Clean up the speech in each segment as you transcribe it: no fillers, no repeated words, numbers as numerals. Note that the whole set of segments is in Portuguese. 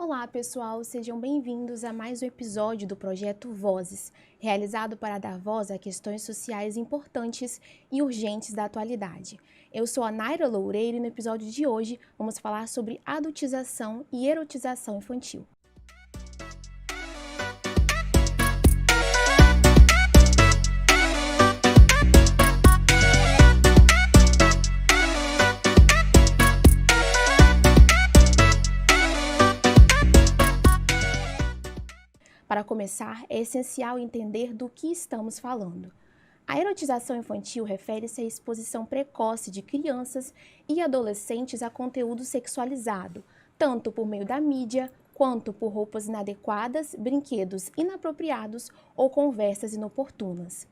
Olá, pessoal, sejam bem-vindos a mais um episódio do projeto Vozes, realizado para dar voz a questões sociais importantes e urgentes da atualidade. Eu sou a Naira Loureiro e no episódio de hoje vamos falar sobre adultização e erotização infantil. Para começar, é essencial entender do que estamos falando. A erotização infantil refere-se à exposição precoce de crianças e adolescentes a conteúdo sexualizado, tanto por meio da mídia, quanto por roupas inadequadas, brinquedos inapropriados ou conversas inoportunas.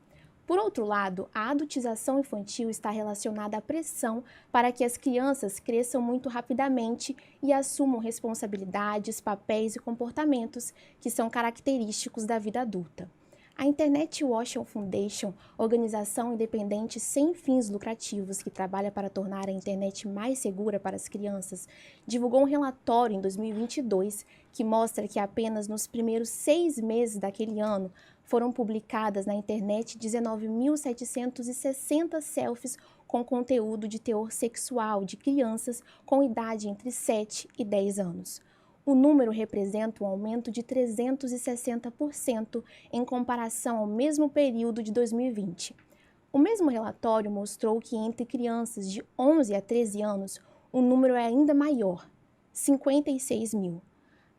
Por outro lado, a adultização infantil está relacionada à pressão para que as crianças cresçam muito rapidamente e assumam responsabilidades, papéis e comportamentos que são característicos da vida adulta. A Internet Watch Foundation, organização independente sem fins lucrativos que trabalha para tornar a internet mais segura para as crianças, divulgou um relatório em 2022 que mostra que apenas nos primeiros 6 meses daquele ano foram publicadas na internet 19.760 selfies com conteúdo de teor sexual de crianças com idade entre 7 e 10 anos. O número representa um aumento de 360% em comparação ao mesmo período de 2020. O mesmo relatório mostrou que entre crianças de 11 a 13 anos, o número é ainda maior, 56 mil.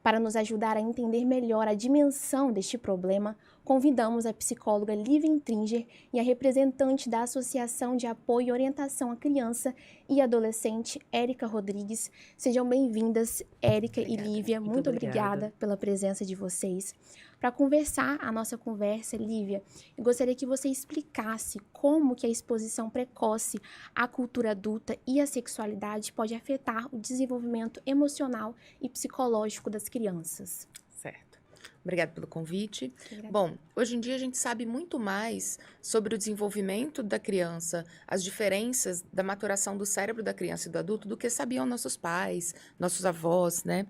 Para nos ajudar a entender melhor a dimensão deste problema, convidamos a psicóloga Lívia Tringer e a representante da Associação de Apoio e Orientação à Criança e Adolescente, Érica Rodrigues. Sejam bem-vindas, Érica e Lívia. Muito obrigada pela presença de vocês. Para conversar a nossa conversa, Lívia, eu gostaria que você explicasse como que a exposição precoce à cultura adulta e à sexualidade pode afetar o desenvolvimento emocional e psicológico das crianças. Certo. Obrigada pelo convite. Bom, hoje em dia a gente sabe muito mais sobre o desenvolvimento da criança, as diferenças da maturação do cérebro da criança e do adulto do que sabiam nossos pais, nossos avós, né?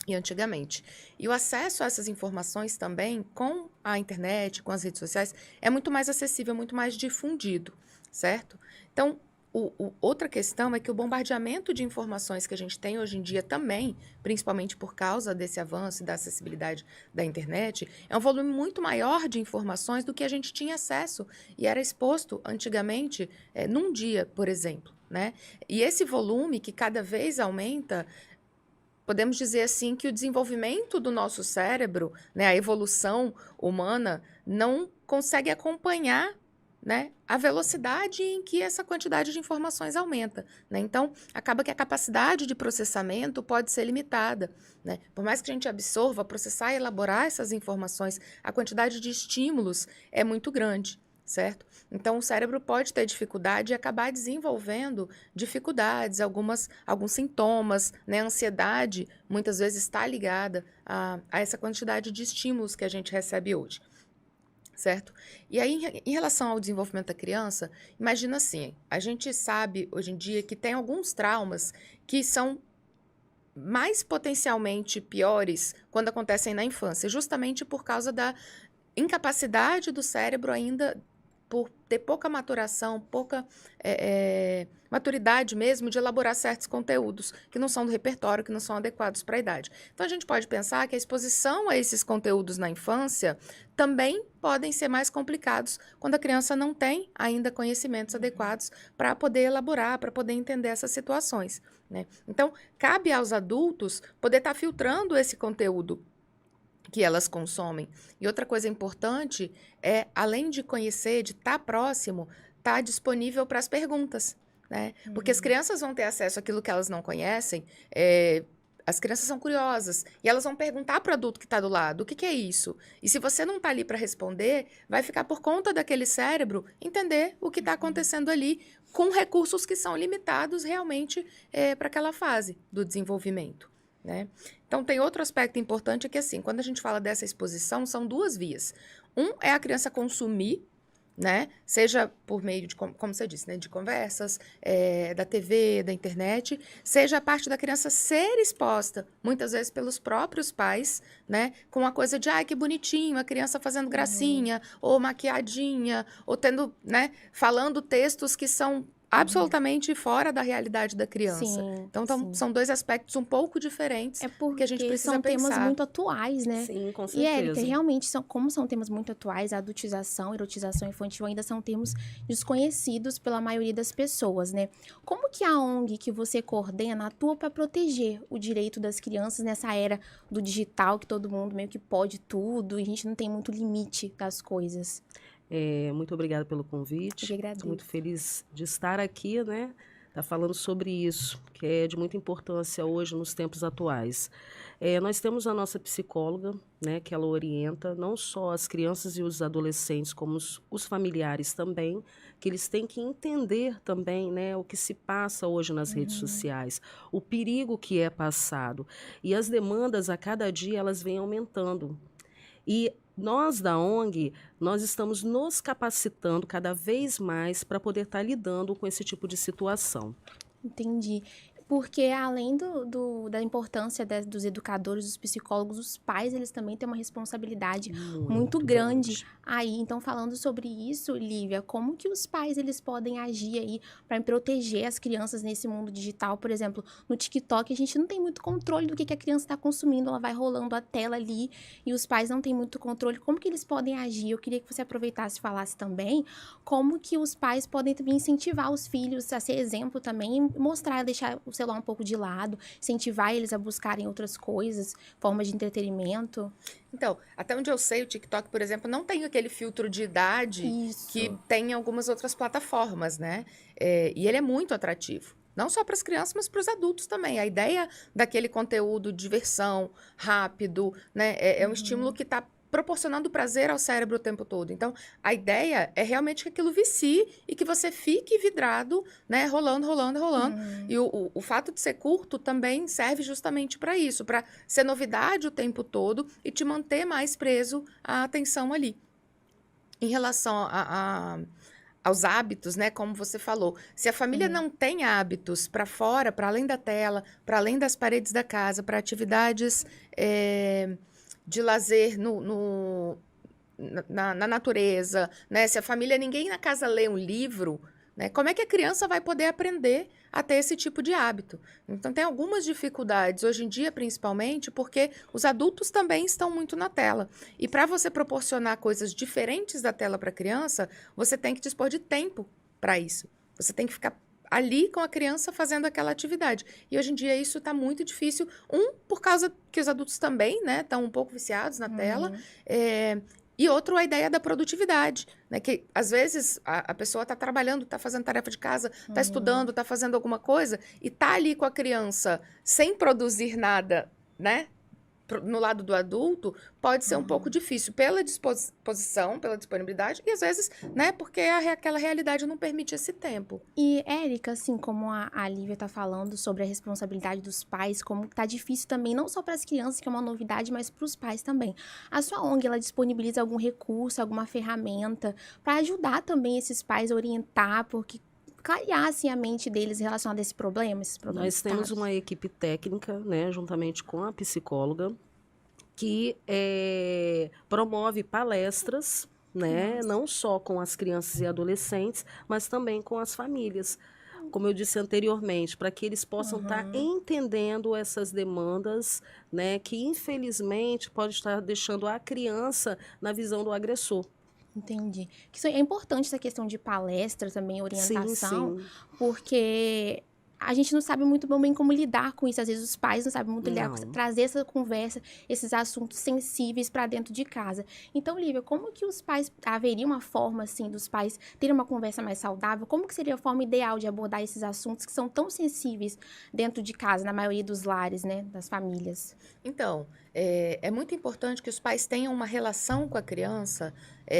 E antigamente. E o acesso a essas informações também com a internet, com as redes sociais, é muito mais acessível, muito mais difundido, certo? Então, outra questão é que o bombardeamento de informações que a gente tem hoje em dia também, principalmente por causa desse avanço e da acessibilidade da internet, é um volume muito maior de informações do que a gente tinha acesso e era exposto antigamente num dia, por exemplo, né? E esse volume que cada vez aumenta, podemos dizer assim que o desenvolvimento do nosso cérebro, né, a evolução humana, não consegue acompanhar, né, a velocidade em que essa quantidade de informações aumenta, né? Então, acaba que a capacidade de processamento pode ser limitada, né? Por mais que a gente absorva, processar e elaborar essas informações, a quantidade de estímulos é muito grande, certo? Então, o cérebro pode ter dificuldade e acabar desenvolvendo dificuldades, alguns sintomas, né? A ansiedade muitas vezes está ligada a essa quantidade de estímulos que a gente recebe hoje, certo? E aí, em relação ao desenvolvimento da criança, imagina assim, a gente sabe hoje em dia que tem alguns traumas que são mais potencialmente piores quando acontecem na infância, justamente por causa da incapacidade do cérebro ainda, por ter pouca maturação, pouca maturidade mesmo de elaborar certos conteúdos que não são do repertório, que não são adequados para a idade. Então, a gente pode pensar que a exposição a esses conteúdos na infância também podem ser mais complicados quando a criança não tem ainda conhecimentos adequados para poder elaborar, para poder entender essas situações, né? Então, cabe aos adultos poder estar filtrando esse conteúdo que elas consomem. E outra coisa importante é, além de conhecer, de estar próximo, estar disponível para as perguntas, né? Porque as crianças vão ter acesso àquilo que elas não conhecem, as crianças são curiosas e elas vão perguntar para o adulto que está do lado, o que que é isso? E se você não está ali para responder, vai ficar por conta daquele cérebro entender o que está acontecendo ali com recursos que são limitados realmente para aquela fase do desenvolvimento, né? Então, tem outro aspecto importante que, assim, quando a gente fala dessa exposição, são duas vias. Um é a criança consumir né? Seja por meio de, como você disse, né? De conversas, da TV, da internet, seja a parte da criança ser exposta, muitas vezes pelos próprios pais, né? Com a coisa de, ai, que bonitinho, a criança fazendo gracinha, ou maquiadinha, ou tendo, né? Falando textos que são absolutamente fora da realidade da criança. Sim, Então, sim. são dois aspectos um pouco diferentes É que a gente porque precisa são temas pensar. muito atuais, né? Sim, com E, Érica, certeza. realmente, como são temas muito atuais, a adultização, erotização infantil ainda são termos desconhecidos pela maioria das pessoas, né? Como que a ONG que você coordena atua para proteger o direito das crianças nessa era do digital, que todo mundo meio que pode tudo, e a gente não tem muito limite das coisas? Muito obrigada pelo Eu que convite. Estou agradeço. muito feliz de estar aqui, né? Tá falando sobre isso, que é de muita importância hoje nos tempos atuais. Nós temos a nossa psicóloga, né, que ela orienta não só as crianças e os adolescentes, como os familiares também, que eles têm que entender também, né, o que se passa hoje nas redes sociais, o perigo que é passado. E as demandas, a cada dia, elas vêm aumentando. E nós da ONG, nós estamos nos capacitando cada vez mais para poder estar lidando com esse tipo de situação. Entendi. Porque além da importância dos educadores, dos psicólogos, os pais, eles também têm uma responsabilidade muito grande aí. Então, falando sobre isso, Lívia, como que os pais, eles podem agir aí para proteger as crianças nesse mundo digital? Por exemplo, no TikTok, a gente não tem muito controle do que a criança está consumindo, ela vai rolando a tela ali e os pais não têm muito controle. Como que eles podem agir? Eu queria que você aproveitasse e falasse também como que os pais podem também incentivar os filhos a ser exemplo também, e mostrar, deixar o celular um pouco de lado, incentivar eles a buscarem outras coisas, formas de entretenimento. Então, até onde eu sei, o TikTok, por exemplo, não tem aquele filtro de idade Isso. que tem em algumas outras plataformas, né? E ele é muito atrativo. Não só para as crianças, mas para os adultos também. A ideia daquele conteúdo de diversão, rápido, né? É um estímulo que está proporcionando prazer ao cérebro o tempo todo. Então, a ideia é realmente que aquilo vicie e que você fique vidrado, né? Rolando, rolando, rolando. E o fato de ser curto também serve justamente para isso, para ser novidade o tempo todo e te manter mais preso à atenção ali. Em relação aos hábitos, né, como você falou, se a família não tem hábitos para fora, para além da tela, para além das paredes da casa, para atividades de lazer na natureza, né, se a família, ninguém na casa lê um livro, né, como é que a criança vai poder aprender a ter esse tipo de hábito? Então, tem algumas dificuldades, hoje em dia, principalmente, porque os adultos também estão muito na tela. E para você proporcionar coisas diferentes da tela para a criança, você tem que dispor de tempo para isso. Você tem que ficar ali com a criança fazendo aquela atividade. E hoje em dia isso está muito difícil. Por causa que os adultos também, né, estão um pouco viciados na tela. E outro, a ideia da produtividade, né? Que às vezes a pessoa está trabalhando, está fazendo tarefa de casa, está estudando, está fazendo alguma coisa e está ali com a criança sem produzir nada, né? No lado do adulto, pode ser um pouco difícil pela disposição, pela disponibilidade e às vezes, né? Porque aquela realidade não permite esse tempo. E, Érica, assim como a Lívia tá falando sobre a responsabilidade dos pais, como tá difícil também, não só para as crianças, que é uma novidade, mas para os pais também. A sua ONG, ela disponibiliza algum recurso, alguma ferramenta para ajudar também esses pais a orientar, porque clarear assim, a mente deles relacionado a esse problema, esses problemas. Nós temos uma equipe técnica, né, juntamente com a psicóloga, que promove palestras, né, não só com as crianças e adolescentes, mas também com as famílias. Como eu disse anteriormente, para que eles possam estar entendendo essas demandas, né, que infelizmente pode estar deixando a criança na visão do agressor. Entendi. É importante essa questão de palestra também, orientação, Sim. porque a gente não sabe muito bem como lidar com isso. Às vezes os pais não sabem muito lidar com trazer essa conversa, esses assuntos sensíveis para dentro de casa. Então, Lívia, como que os pais, haveria uma forma, assim, dos pais terem uma conversa mais saudável? Como que seria a forma ideal de abordar esses assuntos que são tão sensíveis dentro de casa, na maioria dos lares, né, das famílias? Então, é muito importante que os pais tenham uma relação com a criança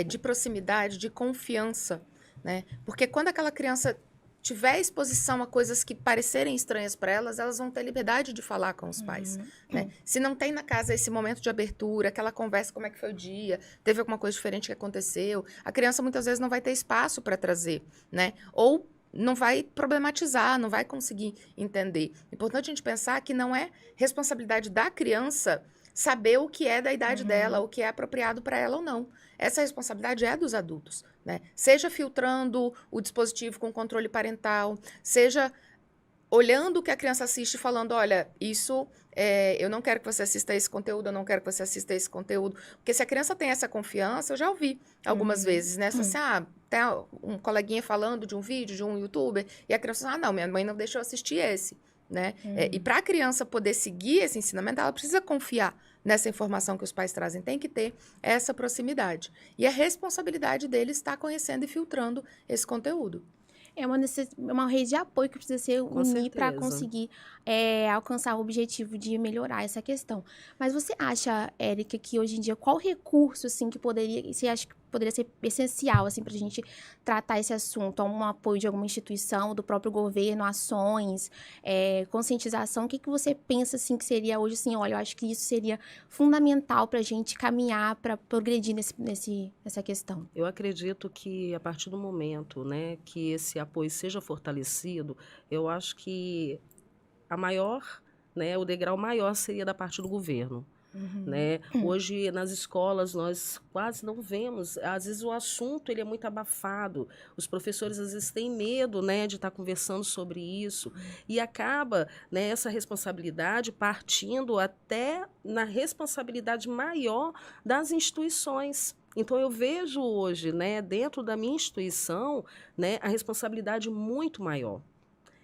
de proximidade, de confiança, né? Porque quando aquela criança tiver exposição a coisas que parecerem estranhas para elas, elas vão ter liberdade de falar com os pais, né? Se não tem na casa esse momento de abertura, aquela conversa, como é que foi o dia, teve alguma coisa diferente que aconteceu, a criança muitas vezes não vai ter espaço para trazer, né? Ou não vai problematizar, não vai conseguir entender. Importante a gente pensar que não é responsabilidade da criança saber o que é da idade dela, o que é apropriado para ela ou não. Essa responsabilidade é dos adultos, né? Seja filtrando o dispositivo com controle parental, seja olhando o que a criança assiste e falando, olha, isso, eu não quero que você assista esse conteúdo, eu não quero que você assista esse conteúdo. Porque se a criança tem essa confiança, eu já ouvi algumas vezes, né? Assim, tem um coleguinha falando de um vídeo, de um youtuber, e a criança fala, não, minha mãe não deixou eu assistir esse, né? E para a criança poder seguir esse ensinamento, ela precisa confiar nessa informação que os pais trazem, tem que ter essa proximidade. E a responsabilidade deles estar conhecendo e filtrando esse conteúdo. É uma rede de apoio que precisa ser unir para conseguir alcançar o objetivo de melhorar essa questão. Mas você acha, Érica, que hoje em dia, qual recurso, assim, que você acha que poderia ser essencial, assim, para a gente tratar esse assunto? Um apoio de alguma instituição, do próprio governo, ações, conscientização? O que você pensa, assim, que seria hoje, assim, olha, eu acho que isso seria fundamental para a gente caminhar, para progredir nessa questão? Eu acredito que a partir do momento, né, que esse apoio seja fortalecido, eu acho que o degrau maior seria da parte do governo. Né? Hoje, nas escolas, nós quase não vemos, às vezes o assunto ele é muito abafado, os professores às vezes têm medo, né, de estar conversando sobre isso, e acaba, né, essa responsabilidade partindo até na responsabilidade maior das instituições. Então, eu vejo hoje, né, dentro da minha instituição, né, a responsabilidade muito maior.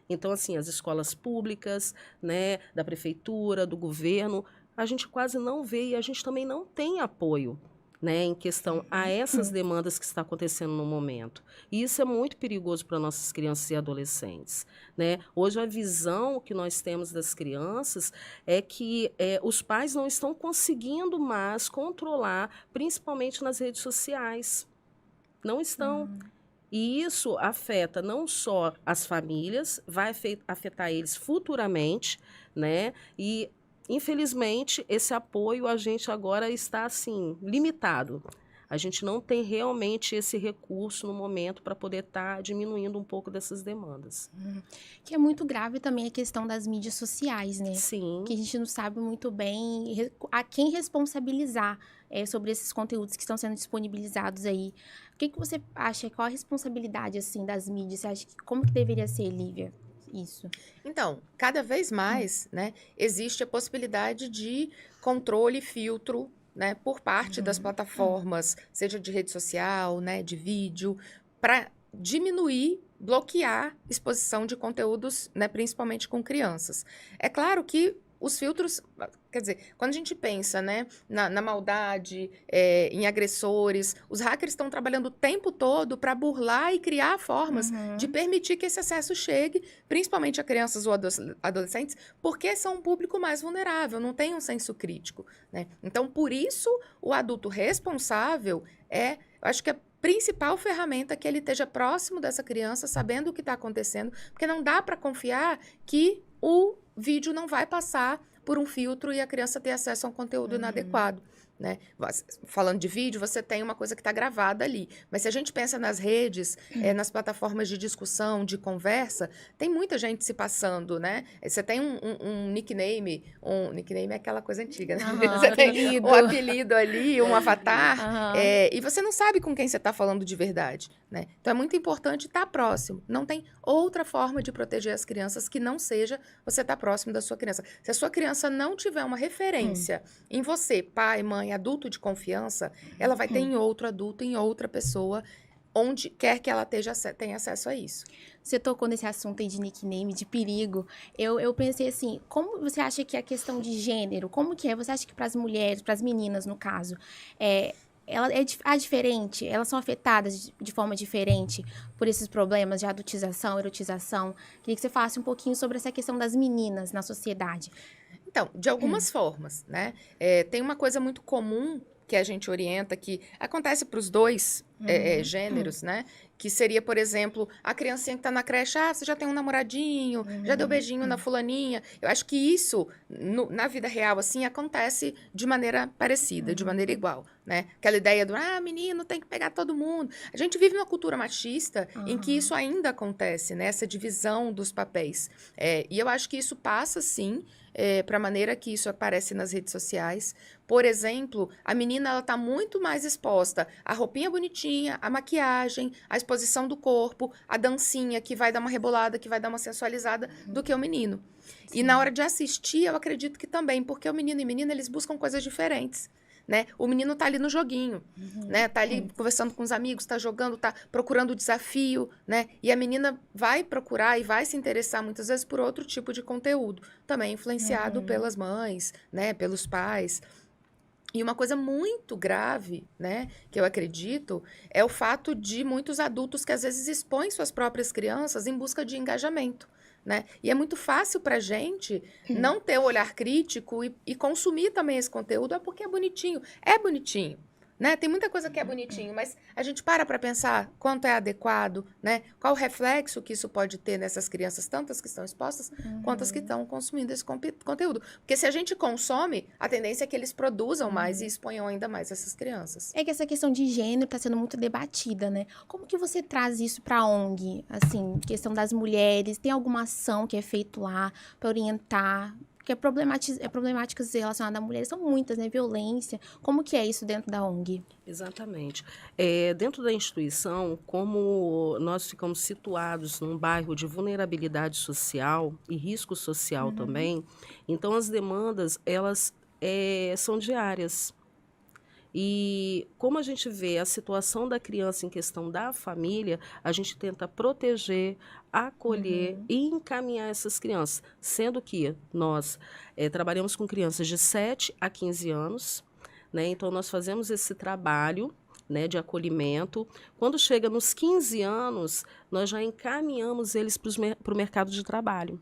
Então, assim, as escolas públicas, né, da prefeitura, do governo, a gente quase não vê e a gente também não tem apoio, né, em questão a essas demandas que está acontecendo no momento. E isso é muito perigoso para nossas crianças e adolescentes, né? Hoje a visão que nós temos das crianças é que os pais não estão conseguindo mais controlar, principalmente nas redes sociais. Não estão. E isso afeta não só as famílias, vai afetar eles futuramente, né? E infelizmente, esse apoio a gente agora está, assim, limitado. A gente não tem realmente esse recurso no momento para poder estar diminuindo um pouco dessas demandas. Que é muito grave também a questão das mídias sociais, né? Sim. Que a gente não sabe muito bem a quem responsabilizar sobre esses conteúdos que estão sendo disponibilizados aí. O que você acha? Qual a responsabilidade, assim, das mídias? Você acha como que deveria ser, Lívia? Isso. Então, cada vez mais, né, existe a possibilidade de controle e filtro, né, por parte das plataformas, seja de rede social, né, de vídeo, para diminuir, bloquear exposição de conteúdos, né, principalmente com crianças. É claro que os filtros, quer dizer, quando a gente pensa, né, na maldade, em agressores, os hackers estão trabalhando o tempo todo para burlar e criar formas de permitir que esse acesso chegue, principalmente a crianças ou adolescentes, porque são um público mais vulnerável, não tem um senso crítico, né? Então, por isso, o adulto responsável eu acho que a principal ferramenta é que ele esteja próximo dessa criança, sabendo o que está acontecendo, porque não dá para confiar que o vídeo não vai passar por um filtro e a criança ter acesso a um conteúdo inadequado, né? Falando de vídeo, você tem uma coisa que está gravada ali. Mas se a gente pensa nas redes, nas plataformas de discussão, de conversa, tem muita gente se passando, né? Você tem um nickname é aquela coisa antiga, né? Você tem um apelido ali, um avatar, e você não sabe com quem você está falando de verdade, né? Então é muito importante estar próximo. Não tem outra forma de proteger as crianças que não seja você estar próximo da sua criança. Se a sua criança não tiver uma referência em você, pai, mãe, adulto de confiança, ela vai ter em outro adulto, em outra pessoa, onde quer que ela tenha acesso a isso. Você tocou nesse assunto aí de nickname, de perigo. Eu pensei assim, como você acha que a questão de gênero, como que é? Você acha que para as mulheres, para as meninas, no caso, ela é diferente? Elas são afetadas de forma diferente por esses problemas de adultização, erotização? Queria que você falasse um pouquinho sobre essa questão das meninas na sociedade. Então, de algumas formas, né? Tem uma coisa muito comum que a gente orienta, que acontece para os dois gêneros, né? que seria, por exemplo, a criancinha que está na creche, você já tem um namoradinho, já deu beijinho na fulaninha. Eu acho que isso, na vida real, assim, acontece de maneira parecida, de maneira igual, né? Aquela ideia do, menino tem que pegar todo mundo. A gente vive numa cultura machista em que isso ainda acontece, né? Essa divisão dos papéis. E eu acho que isso passa, sim, para a maneira que isso aparece nas redes sociais. Por exemplo, a menina ela está muito mais exposta à roupinha bonitinha, à maquiagem, à exposição do corpo, à dancinha que vai dar uma rebolada, que vai dar uma sensualizada, do que o menino. Sim. E na hora de assistir, eu acredito que também, porque o menino e menina, eles buscam coisas diferentes. Né? O menino tá ali no joguinho, né? Tá ali conversando com os amigos, tá jogando, tá procurando o desafio, né? E a menina vai procurar e vai se interessar muitas vezes por outro tipo de conteúdo, também influenciado pelas mães, né? Pelos pais. E uma coisa muito grave, né, que eu acredito, é o fato de muitos adultos que às vezes expõem suas próprias crianças em busca de engajamento. Né? E é muito fácil para a gente não ter o olhar crítico e consumir também esse conteúdo, porque é bonitinho. É bonitinho, né? Tem muita coisa que é bonitinho, mas a gente para pensar quanto é adequado, né? Qual o reflexo que isso pode ter nessas crianças, tantas que estão expostas, quanto as que estão consumindo esse conteúdo. Porque se a gente consome, a tendência é que eles produzam mais e exponham ainda mais essas crianças. É que essa questão de gênero está sendo muito debatida, né? Como que você traz isso para a ONG? Assim, questão das mulheres, tem alguma ação que é feita lá para orientar? Porque problemáticas relacionadas a mulheres são muitas, né? Violência. Como que é isso dentro da ONG? Exatamente. Dentro da instituição, como nós ficamos situados num bairro de vulnerabilidade social e risco social também, então as demandas, elas são diárias. E como a gente vê a situação da criança em questão da família, a gente tenta proteger, acolher e encaminhar essas crianças. Sendo que nós trabalhamos com crianças de 7 a 15 anos, né? Então nós fazemos esse trabalho, né, de acolhimento. Quando chega nos 15 anos, nós já encaminhamos eles para o mercado de trabalho.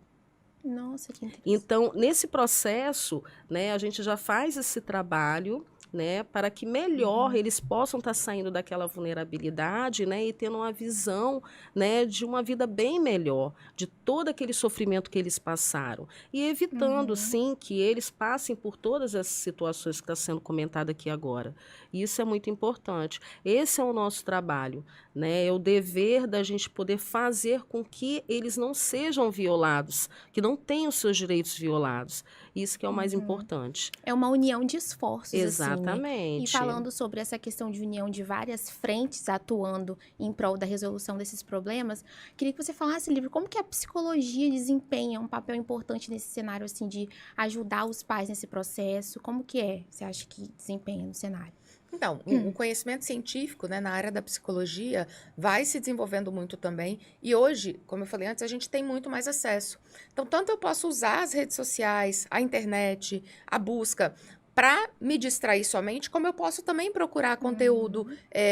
Nossa, que interessante. Então, nesse processo, né, a gente já faz esse trabalho, né, para que melhor eles possam estar saindo daquela vulnerabilidade, né, e tendo uma visão, né, de uma vida bem melhor, de todo aquele sofrimento que eles passaram. E evitando, sim, que eles passem por todas essas situações que está sendo comentada aqui agora. Isso é muito importante. Esse é o nosso trabalho, né, é o dever da gente poder fazer com que eles não sejam violados, que não tenham seus direitos violados. Isso que é o mais importante. É uma união de esforços, Exatamente. Assim, né? E falando sobre essa questão de união de várias frentes atuando em prol da resolução desses problemas, queria que você falasse, Lívia, como que a psicologia desempenha um papel importante nesse cenário, assim, de ajudar os pais nesse processo? Como que você acha que desempenha no cenário? Então, o conhecimento científico, né, na área da psicologia vai se desenvolvendo muito também. E hoje, como eu falei antes, a gente tem muito mais acesso. Então, tanto eu posso usar as redes sociais, a internet, a busca para me distrair somente, como eu posso também procurar conteúdo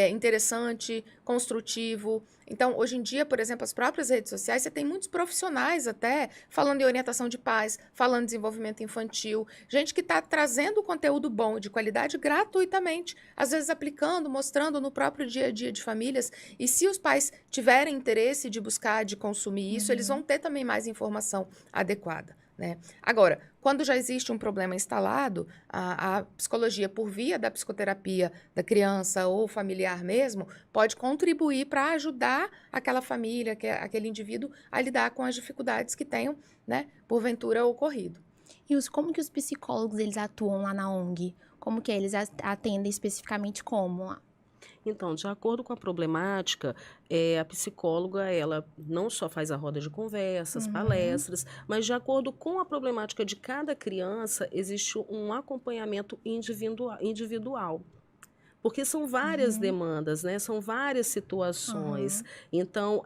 interessante, construtivo. Então, hoje em dia, por exemplo, as próprias redes sociais, você tem muitos profissionais até falando em orientação de pais, falando em desenvolvimento infantil, gente que está trazendo conteúdo bom, de qualidade, gratuitamente, às vezes aplicando, mostrando no próprio dia a dia de famílias. E se os pais tiverem interesse de buscar, de consumir isso, eles vão ter também mais informação adequada. Né? Agora, quando já existe um problema instalado, a psicologia, por via da psicoterapia da criança ou familiar mesmo, pode contribuir para ajudar aquela família, aquele indivíduo a lidar com as dificuldades que tenham, né, porventura ocorrido. E como que os psicólogos eles atuam lá na ONG? Como que eles atendem especificamente como? Então, de acordo com a problemática, a psicóloga, ela não só faz a roda de conversas, palestras, mas de acordo com a problemática de cada criança, existe um acompanhamento individual. Porque são várias demandas, né? São várias situações. Então,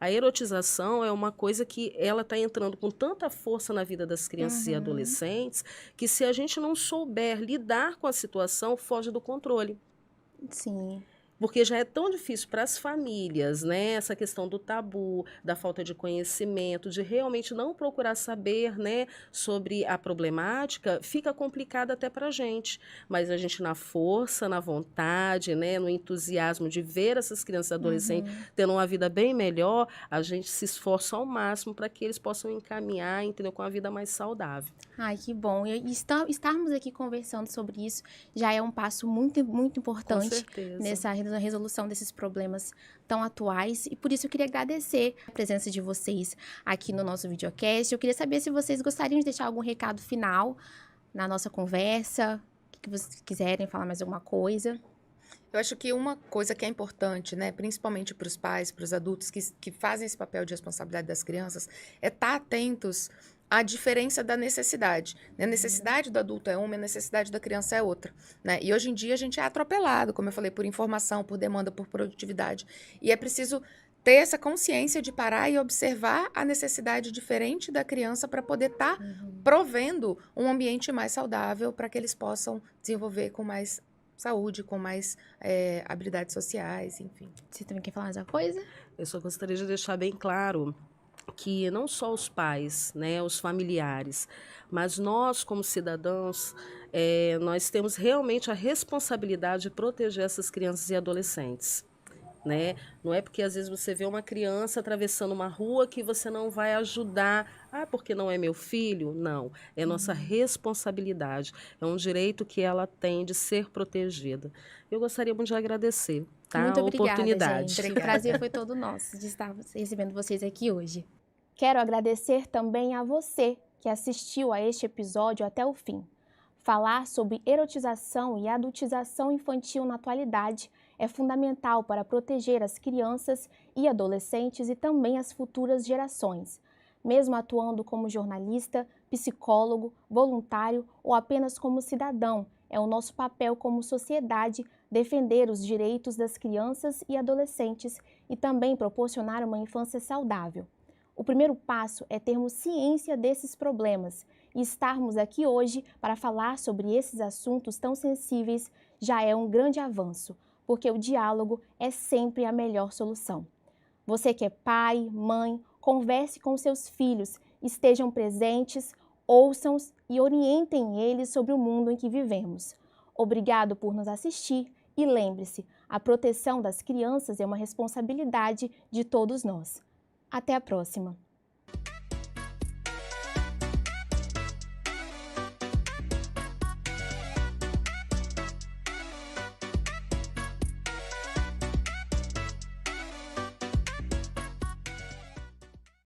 a erotização é uma coisa que ela está entrando com tanta força na vida das crianças e adolescentes, que se a gente não souber lidar com a situação, foge do controle. Sim. porque já é tão difícil para as famílias, né, essa questão do tabu, da falta de conhecimento, de realmente não procurar saber, né, sobre a problemática, fica complicado até para a gente. Mas a gente, na força, na vontade, né, no entusiasmo de ver essas crianças e adolescentes tendo uma vida bem melhor, a gente se esforça ao máximo para que eles possam encaminhar, entendeu, com a vida mais saudável. Ai, que bom. E estarmos aqui conversando sobre isso já é um passo muito, muito Com importante certeza. nessa resolução desses problemas tão atuais. E por isso eu queria agradecer a presença de vocês aqui no nosso videocast. Eu queria saber se vocês gostariam de deixar algum recado final na nossa conversa, que vocês quiserem falar mais alguma coisa. Eu acho que uma coisa que é importante, né, principalmente para os pais, para os adultos que fazem esse papel de responsabilidade das crianças, é estar atentos à diferença da necessidade. A necessidade do adulto é uma, a necessidade da criança é outra, né? E hoje em dia a gente é atropelado, como eu falei, por informação, por demanda, por produtividade. E é preciso ter essa consciência de parar e observar a necessidade diferente da criança para poder estar provendo um ambiente mais saudável para que eles possam desenvolver com mais saúde, com mais habilidades sociais, enfim. Você também quer falar mais uma coisa? Eu só gostaria de deixar bem claro que não só os pais, né, os familiares, mas nós como cidadãos, nós temos realmente a responsabilidade de proteger essas crianças e adolescentes. Né? Não é porque às vezes você vê uma criança atravessando uma rua que você não vai ajudar. Ah, porque não é meu filho? Não, é nossa responsabilidade. É um direito que ela tem de ser protegida. Eu gostaria muito de agradecer, tá? Muito A obrigada, oportunidade. gente. O prazer foi todo nosso de estar recebendo vocês aqui hoje. Quero agradecer também a você que assistiu a este episódio até o fim. Falar sobre erotização e adultização infantil na atualidade é fundamental para proteger as crianças e adolescentes e também as futuras gerações. Mesmo atuando como jornalista, psicólogo, voluntário ou apenas como cidadão, é o nosso papel como sociedade defender os direitos das crianças e adolescentes e também proporcionar uma infância saudável. O primeiro passo é termos ciência desses problemas e estarmos aqui hoje para falar sobre esses assuntos tão sensíveis já é um grande avanço, porque o diálogo é sempre a melhor solução. Você que é pai, mãe, converse com seus filhos, estejam presentes, ouçam-os e orientem eles sobre o mundo em que vivemos. Obrigado por nos assistir e lembre-se, a proteção das crianças é uma responsabilidade de todos nós. Até a próxima!